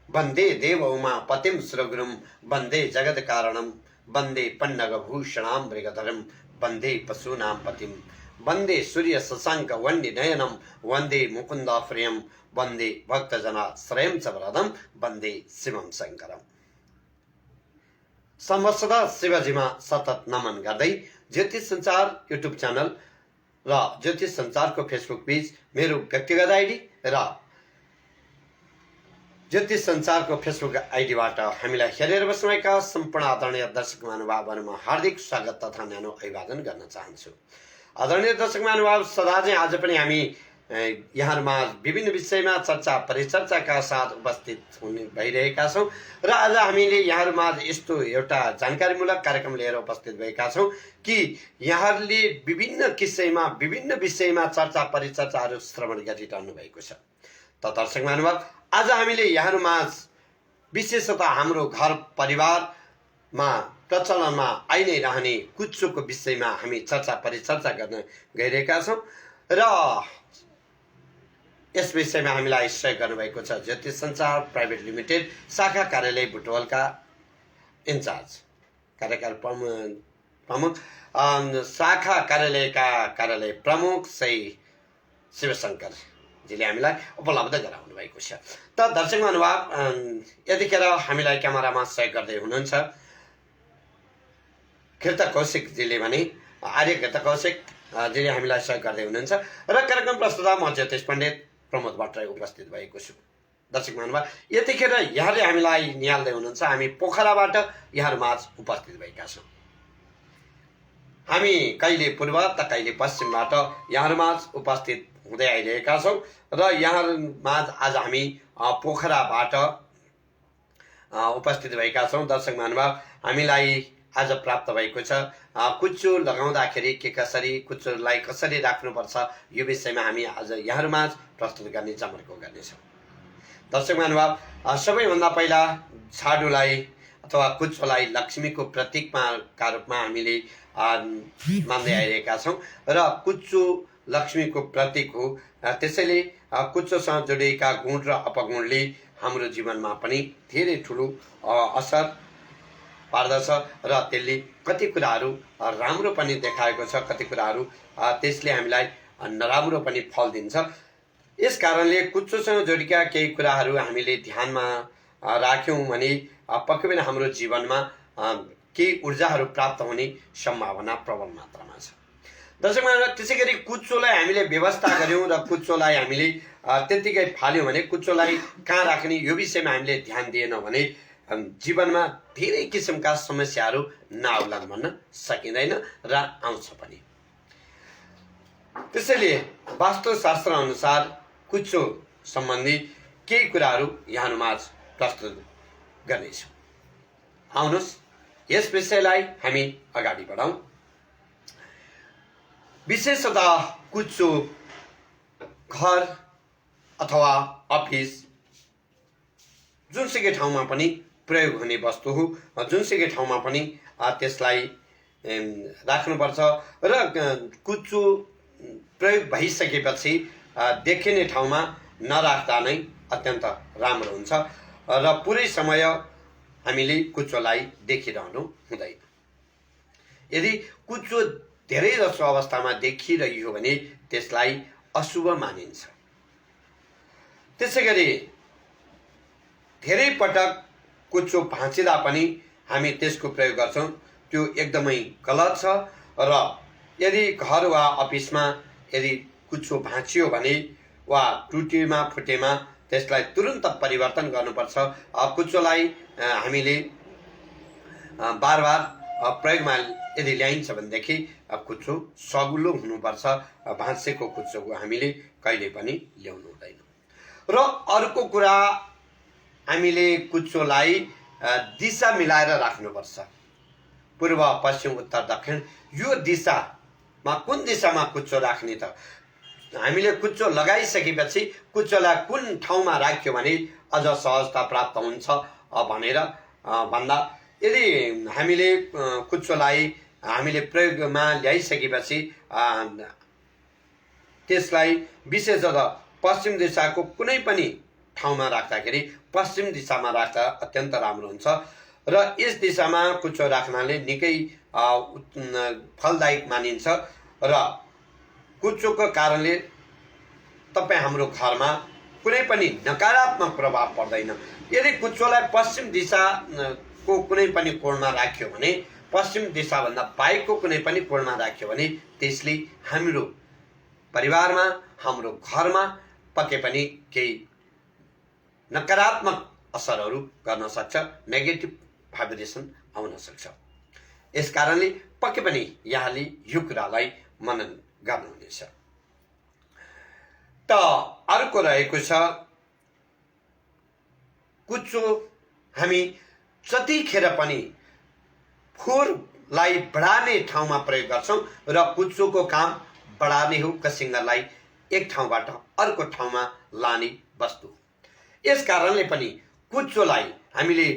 वन्दे देव उमापतिं सुरगुरुं वन्दे जगत्कारणं वन्दे पन्नगभूषणां मृगधरं वन्दे पशूनां पतिं वन्दे सूर्य शशाङ्क वह्निनयनं वन्दे मुकुन्दप्रियं वन्दे भक्तजनाश्रयं च वरदं वन्दे शिवं शङ्करम्। संवत्सर शिवजीमा सतत नमन गर्दै ज्योतिष संचार युट्युब च्यानल र ज्योतिष संचारको फेसबुक पेज मेरो व्यक्तिगत आइडी र ज्योतिष संचारको फेसबुक आइडीबाट हामीलाई हेरेर बस्नुभएका सम्पूर्ण आदरणीय दर्शक महानुभावहरूमा हार्दिक स्वागत तथा न्यानो अभिवादन गर्न चाहन्छु। आदरणीय दर्शक महानुभाव, सदा चाहिँ आज पनि हामी यहाँहरूमा विभिन्न विषयमा चर्चा परिचर्चाका साथ उपस्थित हुने भइरहेका छौँ र आज हामीले यहाँहरूमा यस्तो एउटा जानकारीमूलक कार्यक्रम लिएर उपस्थित भएका छौँ कि यहाँहरूले विभिन्न विषयमा चर्चा परिचर्चाहरू श्रवण गरिरहनु भएको छ। त दर्शक महानुभाव, आज हामीले यहाँहरूमा विशेषतः हाम्रो घर परिवारमा प्रचलनमा आइ नै रहने कुच्चोको विषयमा हामी चर्चा परिचर्चा गर्न गइरहेका छौँ र यस विषयमा हामीलाई सहयोग गर्नुभएको छ ज्योतिष संचार प्राइभेट लिमिटेड शाखा कार्यालय बुटवलका इन्चार्ज कार्यकारी प्रमुख शाखा कार्यालयका कार्यालय प्रमुख श्री शिवशङ्कर जीले हामीलाई उपलब्ध गराउनु भएको छ। त दर्शक महानुभाव, यतिखेर हामीलाई क्यामेरामा सहयोग गर्दै हुनुहुन्छ कृत कौशिकजीले भने आर्य कृत कौशिकजीले हामीलाई सहयोग गर्दै हुनुहुन्छ र कार्यक्रम प्रस्तुता म ज्योतिष पण्डित प्रमोद भट्टराई उपस्थित भएको छु। दर्शक महानुभाव, यतिखेर यहाँले हामीलाई निहाल्दै हुनुहुन्छ, हामी पोखराबाट यहाँहरूमाझ उपस्थित भएका छौँ। हामी कहिले पूर्व त कहिले पश्चिमबाट यहाँहरूमाझ उपस्थित हुँदै आइरहेका छौँ र यहाँहरूमाझ आज हामी पोखराबाट उपस्थित भएका छौँ। दर्शक महानुभाव, हामीलाई आज प्राप्त भएको छ कुच्चो लगाउँदाखेरि के कसरी कुच्चोलाई कसरी राख्नुपर्छ यो विषयमा हामी आज यहाँहरूमाझ प्रस्तुत गर्ने जमर्को गर्नेछौँ। दर्शक महानुभाव, सबैभन्दा पहिला छाडुलाई अथवा कुच्चोलाई लक्ष्मीको प्रतीकका रूपमा हामीले मान्दै आइरहेका छौँ र कुच्चो लक्ष्मीको प्रतीक हो। त्यसैले कुच्चोसँग जोडिएका गुण र अपगुणले हाम्रो जीवनमा पनि धेरै ठुलो असर पार्दछ र त्यसले कति कुराहरू राम्रो पनि देखाएको छ, कति कुराहरू त्यसले हामीलाई नराम्रो पनि फल दिन्छ। यस कारणले कुच्चोसँग जोडिएका केही कुराहरू हामीले ध्यानमा राख्यौँ भने पक्कै पनि हाम्रो जीवनमा केही ऊर्जाहरू प्राप्त हुने सम्भावना प्रबल मात्रामा छ। दर्शक महानुभाव, त्यसै गरी कुच्चोलाई हामीले व्यवस्था गऱ्यौँ र कुच्चोलाई हामीले त्यत्तिकै फाल्यौँ भने कुच्चोलाई कहाँ राख्ने यो विषयमा हामीले ध्यान दिएनौँ भने जीवनमा धेरै किसिमका समस्याहरू नआउलान् भन्न सकिँदैन र आउँछ पनि। त्यसैले वास्तुशास्त्र अनुसार कुच्चो सम्बन्धी केही कुराहरू यहाँहरूमाझ प्रस्तुत गर्नेछौँ। आउनुहोस् यस विषयलाई हामी अगाडि बढाउँ। विशेषतः कुच्चो घर अथवा अफिस जुनसुकै ठाउँमा पनि प्रयोग हुने वस्तु हो, जुनसुकै ठाउँमा पनि त्यसलाई राख्नुपर्छ र कुच्चो प्रयोग भइसकेपछि देखिने ठाउँमा नराख्दा नै अत्यन्त राम्रो हुन्छ र पुरै समय हामीले कुच्चोलाई देखिरहनु हुँदैन। यदि कुच्चो धेरै जसो अवस्थामा देखिरह्यो भने त्यसलाई अशुभ मानिन्छ। त्यसै गरी धेरै पटक कुच्चो भाँचिँदा पनि हामी त्यसको प्रयोग गर्छौँ, त्यो एकदमै गलत छ र यदि घर वा अफिसमा यदि कुच्चो भाँचियो भने वा टुटेमा फुटेमा त्यसलाई तुरुन्त परिवर्तन गर्नुपर्छ। कुच्चोलाई हामीले बार बार प्रयोगमा यदि ल्याइन्छ भनेदेखि कुच्चो सगुलो हुनुपर्छ। भाँचेको कुच्चोको हामीले कहिले पनि ल्याउनु हुँदैन। र अर्को कुरा, हामीले कुच्चोलाई दिशा मिलाएर राख्नुपर्छ। पूर्व पश्चिम उत्तर दक्षिण यो दिशामा कुन दिशामा कुच्चो राख्ने त हामीले कुच्चो लगाइसकेपछि कुच्चोलाई कुन ठाउँमा राख्यो भने अझ सहजता प्राप्त हुन्छ भनेर भन्दा यदि हामीले कुच्चोलाई हामीले प्रयोगमा ल्याइसकेपछि त्यसलाई विशेषतः पश्चिम दिशाको कुनै पनि ठाउँमा राख्दाखेरि पश्चिम दिशामा राख्दा अत्यन्त राम्रो हुन्छ र यस दिशामा कुचो राख्नाले निकै फलदायक मानिन्छ र कुचोको कारणले तपाईँ हाम्रो घरमा कुनै पनि नकारात्मक प्रभाव पर्दैन। यदि कुचोलाई पश्चिम दिशाको कुनै पनि कोणमा राख्यो भने, पश्चिम दिशाभन्दा बाहेकको कुनै पनि कोणमा राख्यो भने त्यसले हाम्रो परिवारमा, हाम्रो घरमा पक्कै पनि केही नकारात्मक असरहरू गर्न सक्छ, नेगेटिभ भाइब्रेसन आउन सक्छ। यस कारणले पक्कै पनि यहाँले यो कुरालाई मनन गर्नुहुनेछ। त अर्को रहेको छ कुचो हामी जतिखेर पनि फोहोरलाई बढार्ने ठाउँमा प्रयोग गर्छौँ र कुचोको काम बढार्ने हो, कसिङ्गरलाई एक ठाउँबाट अर्को ठाउँमा लाने वस्तु। यस कारणले पनि कुचोलाई हामीले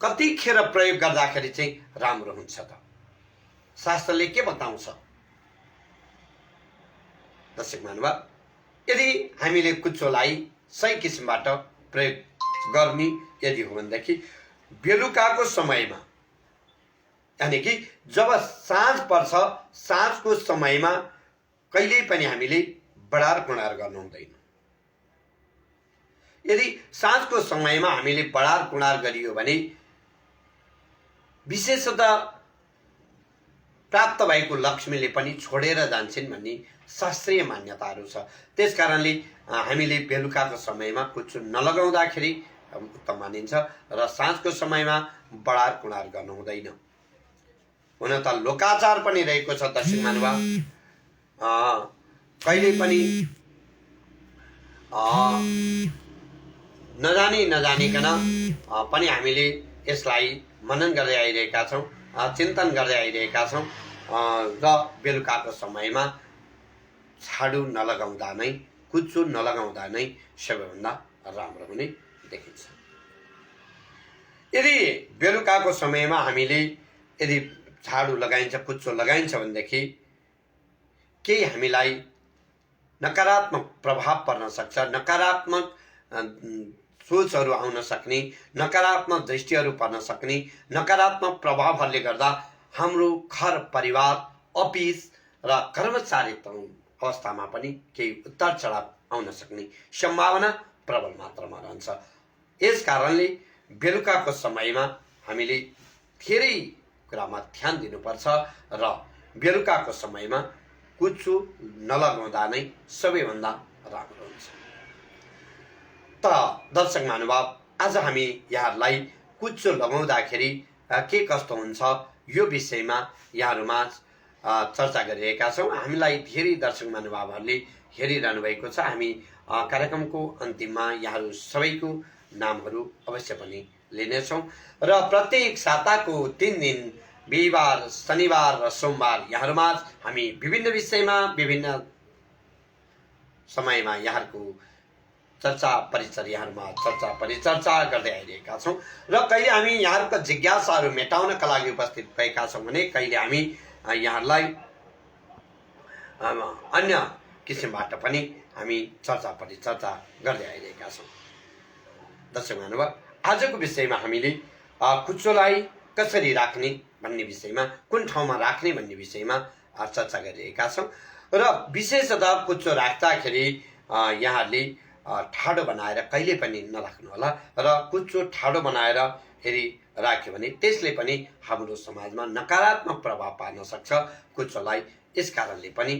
कतिखेर प्रयोग गर्दाखेरि चाहिँ राम्रो हुन्छ त? शास्त्रले के बताउँछ? दर्शक महानुभाव, यदि हामीले कुचोलाई सही किसिमबाट प्रयोग गर्ने यदि हो भनेदेखि बेलुकाको समयमा, यानि कि जब साँझ पर्छ, साँझको समयमा कहिल्यै पनि हामीले बढार कुँडार गर्नु हुँदैन। यदि साँझको समयमा हामीले बढार कुँडार गरियो भने विशेषतः प्राप्त भएको लक्ष्मीले पनि छोडेर जान्छन् भन्ने शास्त्रीय मान्यताहरू छ। त्यसकारणले हामीले बेलुकाको समयमा कुचो नलगाउँदाखेरि उत्तम मानिन्छ र साँझको समयमा बढार कुँडार गर्नु हुँदैन। हुन त लोकाचार पनि रहेको छ दर्शक महानुभाव, कहिले पनि नजानिकन पनि हामीले यसलाई मनन गर्दै आइरहेका छौँ, चिन्तन गर्दै आइरहेका छौँ र बेलुकाको समयमा झाडु नलगाउँदा नै, कुचो नलगाउँदा नै सबैभन्दा राम्रो हुने देखिन्छ। यदि बेलुकाको समयमा हामीले यदि झाडु लगाइन्छ, कुचो लगाइन्छ भनेदेखि केही हामीलाई नकारात्मक प्रभाव पर्न सक्छ, नकारात्मक सोचहरू आउन सक्ने, नकारात्मक दृष्टिहरू पर्न सक्ने, नकारात्मक प्रभावहरूले गर्दा हाम्रो घर परिवार, अफिस र कर्मचारीत्व अवस्थामा पनि केही उतार चढाव आउन सक्ने सम्भावना प्रबल मात्रामा रहन्छ। यस कारणले बेलुकाको समयमा हामीले धेरै कुरामा ध्यान दिनुपर्छ र बेलुकाको समयमा कुचो नलगाउँदा नै सबैभन्दा राम्रो हुन्छ। त दर्शक महानुभाव, आज हामी यहाँहरूलाई कुचो लगाउँदाखेरि के कस्तो हुन्छ यो विषयमा यहाँहरूमा चर्चा गरिरहेका छौँ। हामीलाई धेरै दर्शक महानुभावहरूले हेरिरहनु भएको छ। हामी कार्यक्रमको अन्तिममा यहाँहरू सबैको नामहरू अवश्य पनि लिनेछौँ र प्रत्येक साताको 3 दिन बिहिबार, शनिबार र सोमबार यहाँहरूमा हामी विभिन्न विषयमा, विभिन्न समयमा यहाँहरूको चर्चा परिचर यहाँहरूमा चर्चा परिचर्चा गर्दै आइरहेका छौँ र कहिले हामी यहाँहरूको जिज्ञासाहरू मेटाउनका लागि उपस्थित भएका छौँ भने कहिले हामी यहाँहरूलाई अन्य किसिमबाट पनि हामी चर्चा परिचर्चा गर्दै आइरहेका छौँ। दर्शक महानुभाव, आजको विषयमा हामीले कुचोलाई कसरी राख्ने भन्ने विषयमा, कुन ठाउँमा राख्ने भन्ने विषयमा चर्चा गरिरहेका छौँ र विशेषतः कुचो राख्दाखेरि यहाँहरूले ठाडो बनाएर कहिले पनि नराख्नु होला र कुचो ठाडो बनाएर फेरि राख्यो भने त्यसले पनि हाम्रो समाजमा नकारात्मक प्रभाव पार्न सक्छ। कुचोलाई यस कारणले पनि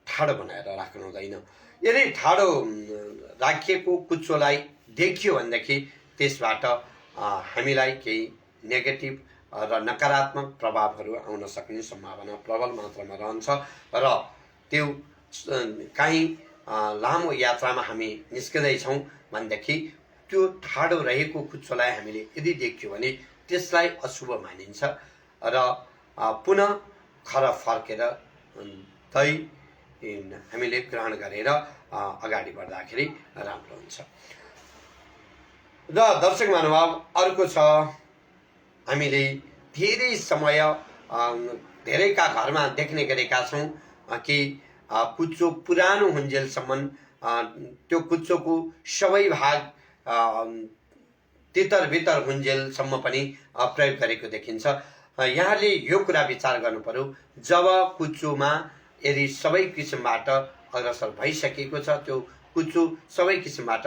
ठाडो बनाएर राख्नु हुँदैन। यदि ठाडो राखिएको कुचोलाई देखियो भनेदेखि त्यसबाट हामीलाई केही नेगेटिभ र नकारात्मक प्रभावहरू आउन सक्ने सम्भावना प्रबल मात्रामा रहन्छ र त्यो काहीँ लामो यात्रामा हामी निस्किँदैछौँ भनेदेखि त्यो ठाडो रहेको कुचोलाई हामीले यदि देख्यो भने त्यसलाई अशुभ मानिन्छ र पुनः घर फर्केर दही हामीले ग्रहण गरेर अगाडि बढ्दाखेरि राम्रो हुन्छ। र दर्शक महानुभाव, अर्को छ, हामीले धेरै समय धेरैका घरमा देख्ने गरेका छौँ कि कुचो पुरानो हुन्जेलसम्म त्यो कुचोको सबै भाग तितर बितर हुन्जेलसम्म पनि प्रयोग गरेको देखिन्छ। यहाँले यो कुरा विचार गर्नु पर्यो, जब कुचोमा यदि सबै किसिमबाट अग्रसर भइसकेको छ, त्यो कुचो सबै किसिमबाट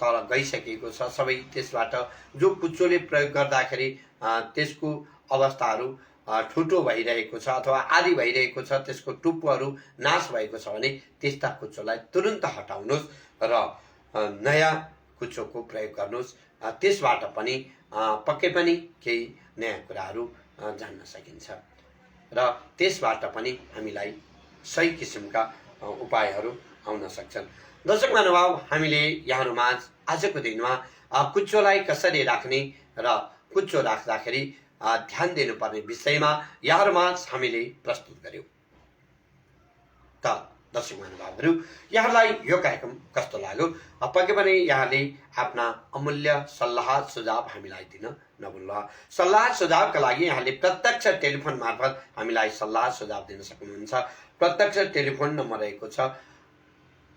तल गइसकेको छ, सबै त्यसबाट जो कुचोले प्रयोग गर्दाखेरि त्यसको अवस्थाहरू ठुटो भइरहेको छ अथवा आदि भइरहेको छ, त्यसको टुप्पोहरू नाश भएको छ भने त्यस्ता कुचोलाई तुरुन्त हटाउनुहोस् र नयाँ कुचोको प्रयोग गर्नुहोस्। त्यसबाट पनि पक्कै पनि केही नयाँ कुराहरू जान्न सकिन्छ र त्यसबाट पनि हामीलाई सही किसिमका उपायहरू आउन सक्छन्। दर्शक महानुभाव, हामीले यहाँहरूमाझ आजको दिनमा कुचोलाई कसरी राख्ने र कुचो राख्दाखेरि ध्यान दिनुपर्ने विषयमा यहाँहरूमाझ हामीले प्रस्तुत गर्यौं। त दर्शक महानुभावहरू, यहाँहरूलाई यो कार्यक्रम कस्तो लाग्यो? पक्कै पनि यहाँले आफ्ना अमूल्य सल्लाह सुझाव हामीलाई दिन नभुल्नुहोला। सल्लाह सुझावका लागि यहाँले प्रत्यक्ष टेलिफोन मार्फत हामीलाई सल्लाह सुझाव दिन सक्नुहुन्छ। प्रत्यक्ष टेलिफोन नम्बर रहेको छ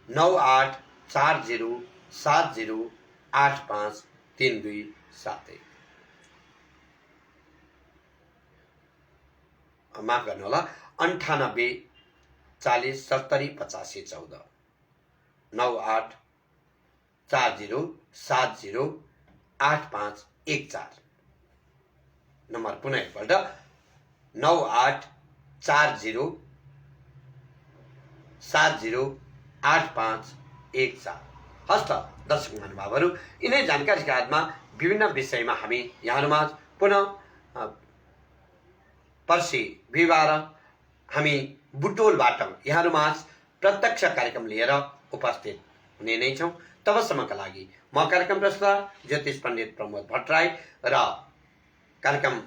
984070853271। माफ गर्नुहोला, 9840708514 9840708514। नम्बर पुनः एकपल्ट 9840708514। हस्त दर्शक महानुभावहरू, यिनै जानकारीका आधारमा विभिन्न विषयमा हामी यहाँहरूमाझ पुनः पर्सि बिहिबार हामी बुटोलबाट यहाँहरूमाझ प्रत्यक्ष कार्यक्रम लिएर उपस्थित हुने नै छौं। तबसम्मका लागि म कार्यक्रम प्रस्तुता ज्योतिष पण्डित प्रमोद भट्टराई र कार्यक्रम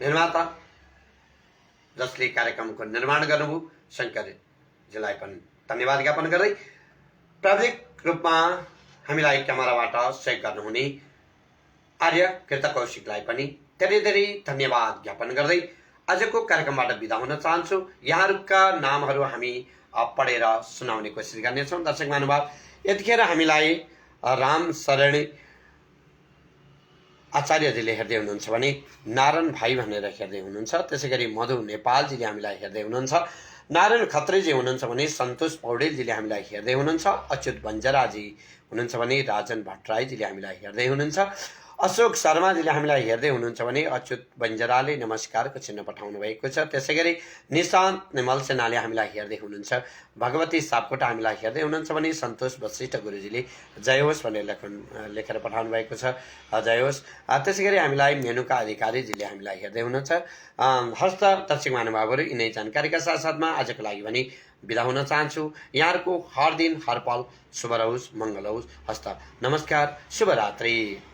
निर्माता जसले कार्यक्रमको निर्माण गर्नुभयो शङ्करजीलाई पनि धन्यवाद ज्ञापन गर्दै, प्राविधिक रूपमा हामीलाई क्यामेराबाट सहयोग गर्नुहुने आर्य कृतकौशिकलाई पनि धेरै धेरै धन्यवाद ज्ञापन गर्दै आजको कार्यक्रमबाट बिदा हुन चाहन्छु। यहाँहरूका नामहरू हामी पढेर सुनाउने कोसिस गर्नेछौँ। दर्शक महानुभाव, यतिखेर हामीलाई राम शरण आचार्यजीले हेर्दै हुनुहुन्छ भने नारायण भाइ भनेर हेर्दै हुनुहुन्छ। त्यसै गरी मधु नेपालजीले हामीलाई हेर्दै हुनुहुन्छ। नारायण खत्रीजी हुनुहुन्छ भने सन्तोष पौडेलजीले हामीलाई हेर्दै हुनुहुन्छ। अच्युत बन्जराजी हुनुहुन्छ भने राजन भट्टराईजीले हामीलाई हेर्दै हुनुहुन्छ। अशोक शर्माजीले हामीलाई हेर्दै हुनुहुन्छ भने अच्युत बन्जराले नमस्कारको चिन्ह पठाउनु भएको छ। त्यसै गरी निशान्त निमल सेनाले हामीलाई हेर्दै हुनुहुन्छ। भगवती सापकोटा हामीलाई हेर्दै हुनुहुन्छ भने सन्तोष वशिष्ठ गुरुजीले जय होस् भनेर लेखेर पठाउनु भएको छ, जय होस्। त्यसै गरी हामीलाई मेनुका अधिकारीजीले हामीलाई हेर्दै हुनुहुन्छ। हस्त दर्शक महानुभावहरू, यिनै जानकारीका साथसाथमा आजको लागि भने बिदा हुन चाहन्छु। यहाँहरूको हर दिन हर पल शुभ रहोस्, मङ्गल होस्। हस्त नमस्कार, शुभरात्रि।